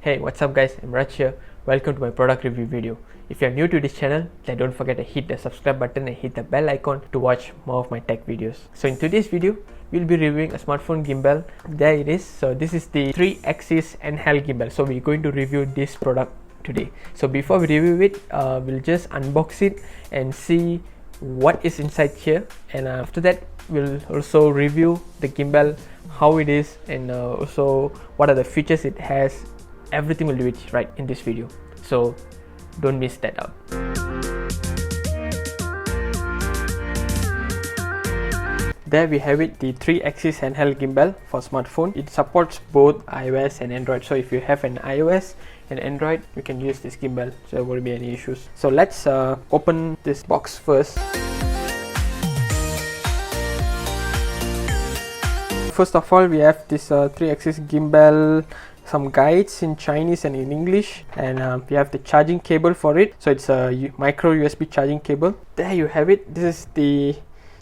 Hey, what's up guys, I'm Raj here. Welcome to my product review video. If you are new to this channel, then don't forget to hit the subscribe button and hit the bell icon to watch more of my tech videos. So in today's video, we'll be reviewing a smartphone gimbal. There it is. So this is the 3-axis handheld gimbal. So we're going to review this product today. So before we review it, we'll just unbox it and see what is inside here, and after that we'll also review the gimbal, how it is, and also what are the features it has. Everything will do it right in this video, so don't miss that out. There we have it, the 3-axis handheld gimbal for smartphone. It supports both iOS and Android, so if you have an iOS and Android, you can use this gimbal, so there won't be any issues. So let's open this box first. First of all, we have this 3-axis gimbal, some guides in Chinese and in English, and we have the charging cable for it. So it's a micro USB charging cable. There you have it. This is the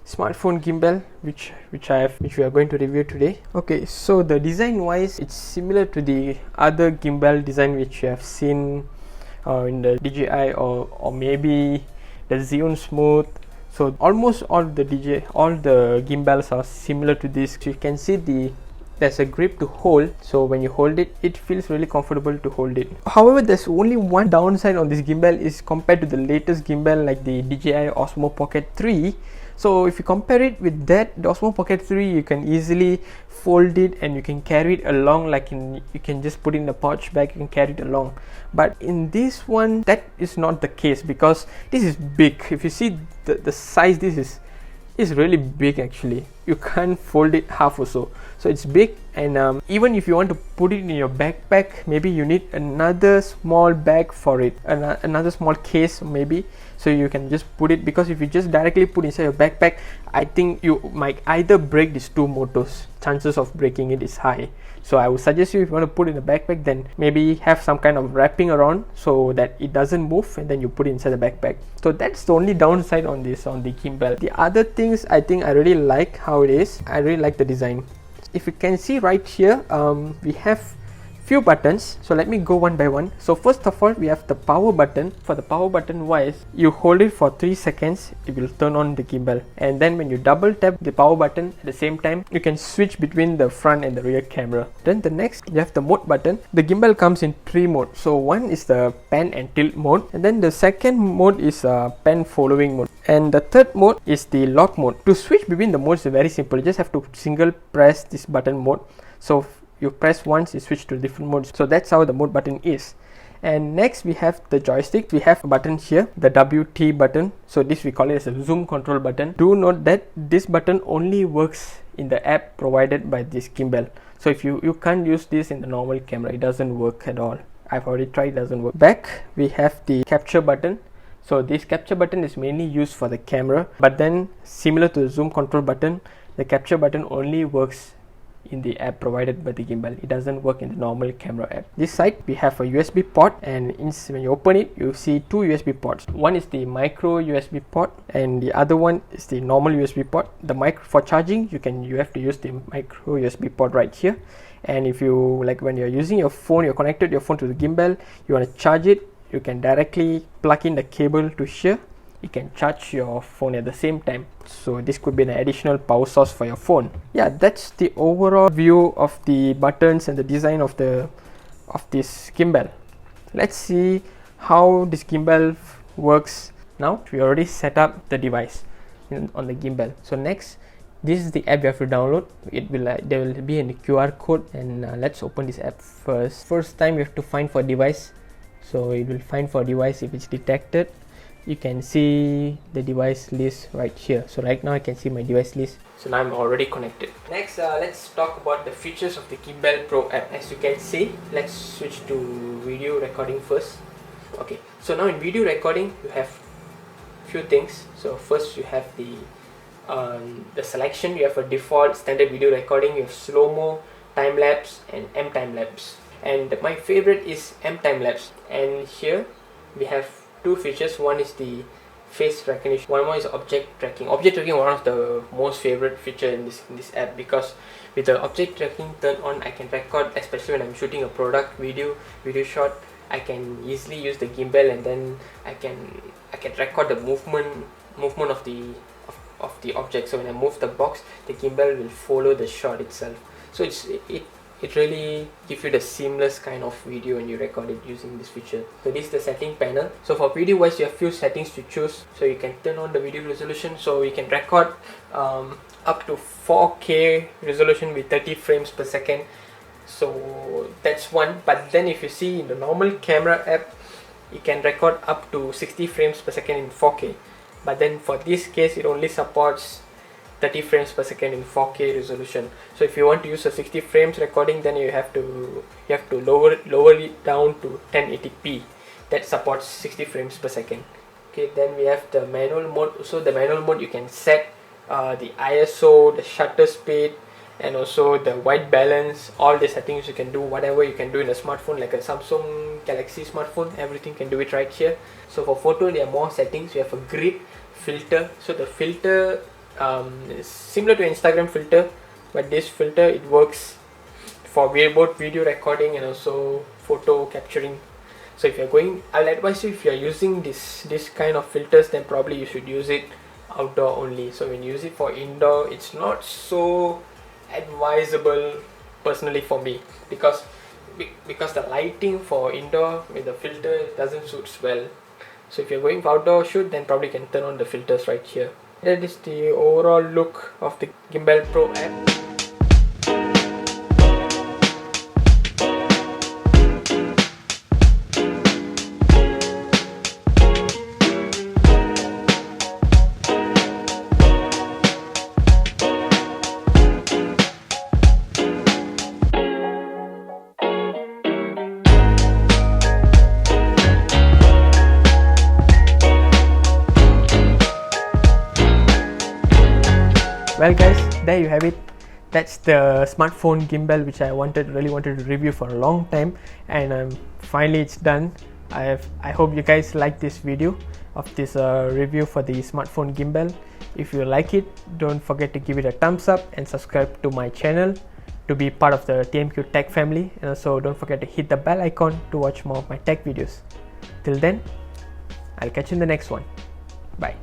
smartphone gimbal which we are going to review today. Okay, so the design wise, it's similar to the other gimbal design which you have seen in the DJI or maybe the Xeon Smooth. So almost all the gimbals are similar to this. So you can see there's a grip to hold, so when you hold it, it feels really comfortable to hold it. However, there's only one downside on this gimbal is compared to the latest gimbal like the DJI Osmo Pocket 3. So if you compare it with that, the Osmo Pocket 3, you can easily fold it and you can carry it along, like you can just put it in a pouch bag, you can carry it along. But in this one, that is not the case because this is big. If you see the size, this is really big actually. You can't fold it half or so. So it's big, and even if you want to put it in your backpack, maybe you need another small bag for it, another small case maybe, so you can just put it, because if you just directly put inside your backpack, I think you might either break these two motors. Chances of breaking it is high. So I would suggest you, if you want to put it in a backpack, then maybe have some kind of wrapping around so that it doesn't move, and then you put it inside the backpack. So that's the only downside on the gimbal. The other things, I think I really like how it is. I really like the design. If you can see right here, we have few buttons, so let me go one by one. So first of all, we have the power button. For the power button wise, you hold it for 3 seconds, it will turn on the gimbal, and then when you double tap the power button at the same time, you can switch between the front and the rear camera. Then the next, you have the mode button. The gimbal comes in 3 modes. So one is the pan and tilt mode, and then the second mode is pan following mode, and the third mode is the lock mode. To switch between the modes is very simple. You just have to single press this button mode. So you press once, you switch to different modes. So that's how the mode button is. And next we have the joystick. We have a button here, the WT button. So this we call it as a zoom control button. Do note that this button only works in the app provided by this gimbal. So if you can't use this in the normal camera, it doesn't work at all. I've already tried, it doesn't work. Back we have the capture button. So this capture button is mainly used for the camera, but then similar to the zoom control button, the capture button only works in the app provided by the gimbal. It doesn't work in the normal camera app. This side we have a USB port, and when you open it, you see 2 USB ports. One is the micro USB port, and the other one is the normal USB port. The micro for charging, you have to use the micro USB port right here. And if you, like when you're using your phone, you're connected your phone to the gimbal, you want to charge it, you can directly plug in the cable to here. You can charge your phone at the same time. So this could be an additional power source for your phone. Yeah, that's the overall view of the buttons and the design of this gimbal. Let's see how this gimbal works. Now we already set up the device on the gimbal. So next, this is the app you have to download. It will there will be a QR code, and let's open this app first. First time you have to find for device. So it will find for device. If it's detected, you can see the device list right here. So right now I can see my device list. So now I'm already connected. Next, let's talk about the features of the Gimbal Pro app. As you can see, let's switch to video recording first. Okay, so now in video recording you have few things. So first you have the selection. You have a default standard video recording. You have slow-mo, time-lapse, and M time-lapse. And my favorite is M time-lapse. And here we have 2 features. One is the face recognition. One more is object tracking. Object tracking is one of the most favorite feature in this app, because with the object tracking turned on, I can record, especially when I'm shooting a product video shot. I can easily use the gimbal, and then I can record the movement of the object. So when I move the box, the gimbal will follow the shot itself. So it really gives you the seamless kind of video when you record it using this feature. So this is the setting panel. So for video wise, you have few settings to choose. So you can turn on the video resolution, so you can record up to 4K resolution with 30 frames per second. So that's one. But then if you see in the normal camera app, you can record up to 60 frames per second in 4K. But then for this case, it only supports 30 frames per second in 4K resolution. So if you want to use a 60 frames recording, then you have to lower it down to 1080p. That supports 60 frames per second. Okay, then we have the manual mode. So the manual mode, you can set the ISO, the shutter speed, and also the white balance. All the settings you can do, whatever you can do in a smartphone like a Samsung Galaxy smartphone, everything can do it right here. So for photo, there are more settings. We have a grid, filter. So the filter is similar to Instagram filter, but this filter, it works for both video recording and also photo capturing. So if you're going, I'll advise you, if you're using this kind of filters, then probably you should use it outdoor only. So when you use it for indoor, it's not so advisable personally for me, because the lighting for indoor with the filter doesn't suit well. So if you're going for outdoor shoot, then probably you can turn on the filters right here. That is the overall look of the Gimbal Pro app. Well guys, there you have it. That's the smartphone gimbal which I really wanted to review for a long time, and finally it's done. I hope you guys like this video of this review for the smartphone gimbal. If you like it, don't forget to give it a thumbs up and subscribe to my channel to be part of the TMQ Tech family, and also don't forget to hit the bell icon to watch more of my tech videos. Till then, I'll catch you in the next one. Bye.